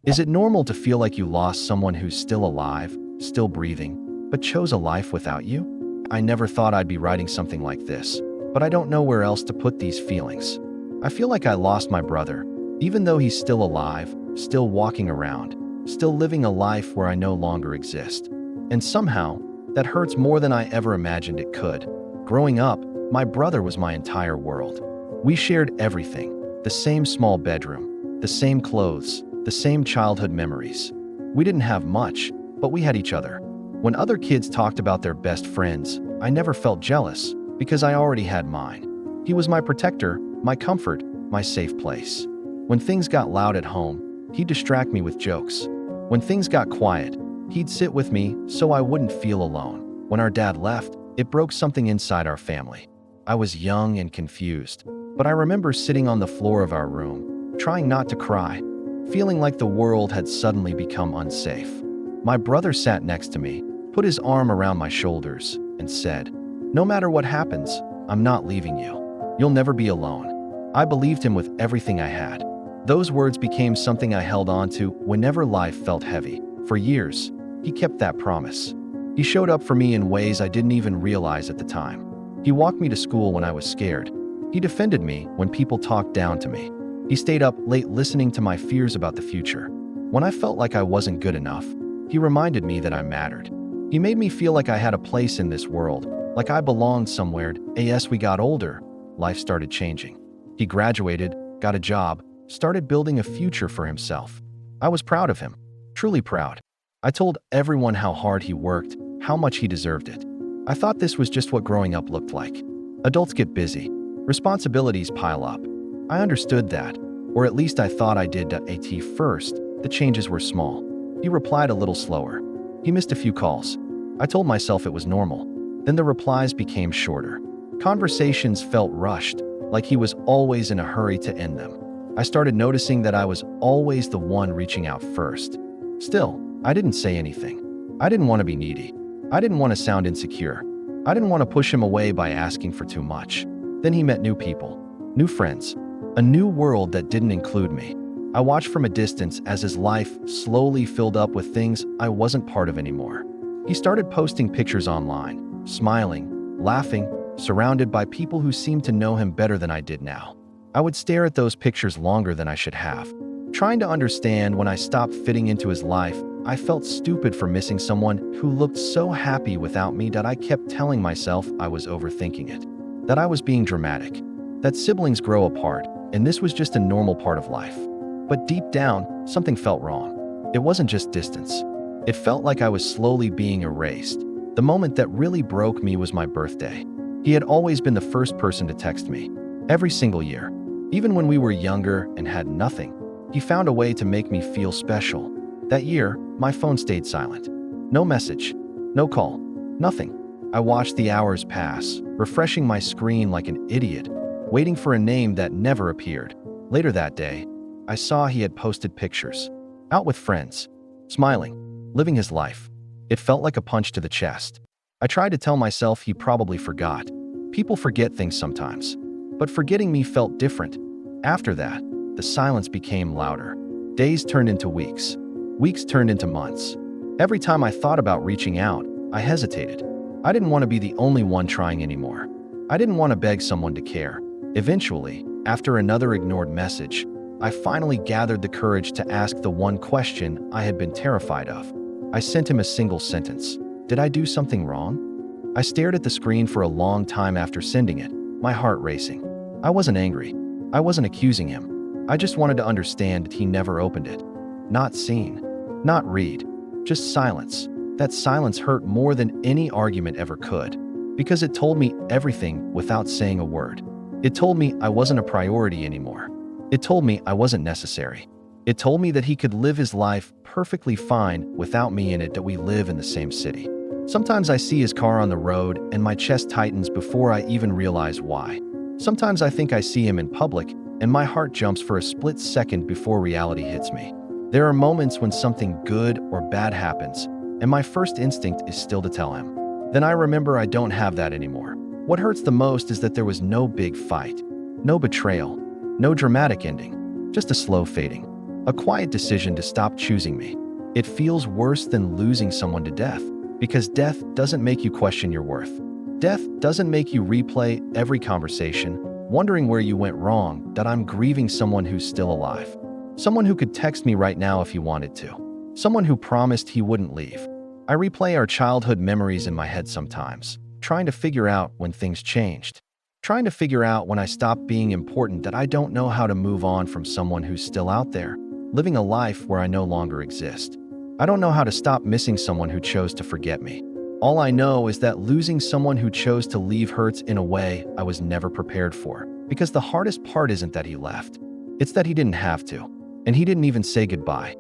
Is it normal to feel like you lost someone who's still alive, still breathing, but chose a life without you? I never thought I'd be writing something like this, but I don't know where else to put these feelings. I feel like I lost my brother, even though he's still alive, still walking around, still living a life where I no longer exist. And somehow, that hurts more than I ever imagined it could. Growing up, my brother was my entire world. We shared everything, the same small bedroom, the same clothes, the same childhood memories. We didn't have much, but we had each other. When other kids talked about their best friends, I never felt jealous because I already had mine. He was my protector, my comfort, my safe place. When things got loud at home, he'd distract me with jokes. When things got quiet, he'd sit with me so I wouldn't feel alone. When our dad left, it broke something inside our family. I was young and confused, but I remember sitting on the floor of our room, trying not to cry, feeling like the world had suddenly become unsafe. My brother sat next to me, put his arm around my shoulders, and said, "No matter what happens, I'm not leaving you. You'll never be alone." I believed him with everything I had. Those words became something I held on to whenever life felt heavy. For years, he kept that promise. He showed up for me in ways I didn't even realize at the time. He walked me to school when I was scared. He defended me when people talked down to me. He stayed up late listening to my fears about the future. When I felt like I wasn't good enough, he reminded me that I mattered. He made me feel like I had a place in this world, like I belonged somewhere. As we got older, life started changing. He graduated, got a job, started building a future for himself. I was proud of him, truly proud. I told everyone how hard he worked, how much he deserved it. I thought this was just what growing up looked like. Adults get busy. Responsibilities pile up. I understood that, or at least I thought I did. At first, the changes were small. He replied a little slower. He missed a few calls. I told myself it was normal. Then the replies became shorter. Conversations felt rushed, like he was always in a hurry to end them. I started noticing that I was always the one reaching out first. Still, I didn't say anything. I didn't want to be needy. I didn't want to sound insecure. I didn't want to push him away by asking for too much. Then he met new people, new friends, a new world that didn't include me. I watched from a distance as his life slowly filled up with things I wasn't part of anymore. He started posting pictures online, smiling, laughing, surrounded by people who seemed to know him better than I did now. I would stare at those pictures longer than I should have. Trying to understand when I stopped fitting into his life, I felt stupid for missing someone who looked so happy without me that I kept telling myself I was overthinking it, that I was being dramatic, that siblings grow apart, and this was just a normal part of life. But deep down, something felt wrong. It wasn't just distance. It felt like I was slowly being erased. The moment that really broke me was my birthday. He had always been the first person to text me, every single year. Even when we were younger and had nothing, he found a way to make me feel special. That year, my phone stayed silent. No message, no call, nothing. I watched the hours pass, refreshing my screen like an idiot, waiting for a name that never appeared. Later that day, I saw he had posted pictures, out with friends, smiling, living his life. It felt like a punch to the chest. I tried to tell myself he probably forgot. People forget things sometimes. But forgetting me felt different. After that, the silence became louder. Days turned into weeks. Weeks turned into months. Every time I thought about reaching out, I hesitated. I didn't want to be the only one trying anymore. I didn't want to beg someone to care. Eventually, after another ignored message, I finally gathered the courage to ask the one question I had been terrified of. I sent him a single sentence. Did I do something wrong? I stared at the screen for a long time after sending it, my heart racing. I wasn't angry. I wasn't accusing him. I just wanted to understand that he never opened it. Not seen. Not read. Just silence. That silence hurt more than any argument ever could, because it told me everything without saying a word. It told me I wasn't a priority anymore. It told me I wasn't necessary. It told me that he could live his life perfectly fine without me in it, that we live in the same city. Sometimes I see his car on the road and my chest tightens before I even realize why. Sometimes I think I see him in public and my heart jumps for a split second before reality hits me. There are moments when something good or bad happens, and my first instinct is still to tell him. Then I remember I don't have that anymore. What hurts the most is that there was no big fight, no betrayal, no dramatic ending, just a slow fading. A quiet decision to stop choosing me. It feels worse than losing someone to death, because death doesn't make you question your worth. Death doesn't make you replay every conversation, wondering where you went wrong. That I'm grieving someone who's still alive. Someone who could text me right now if he wanted to. Someone who promised he wouldn't leave. I replay our childhood memories in my head sometimes, trying to figure out when things changed. Trying to figure out when I stopped being important. That I don't know how to move on from someone who's still out there, living a life where I no longer exist. I don't know how to stop missing someone who chose to forget me. All I know is that losing someone who chose to leave hurts in a way I was never prepared for. Because the hardest part isn't that he left. It's that he didn't have to. And he didn't even say goodbye.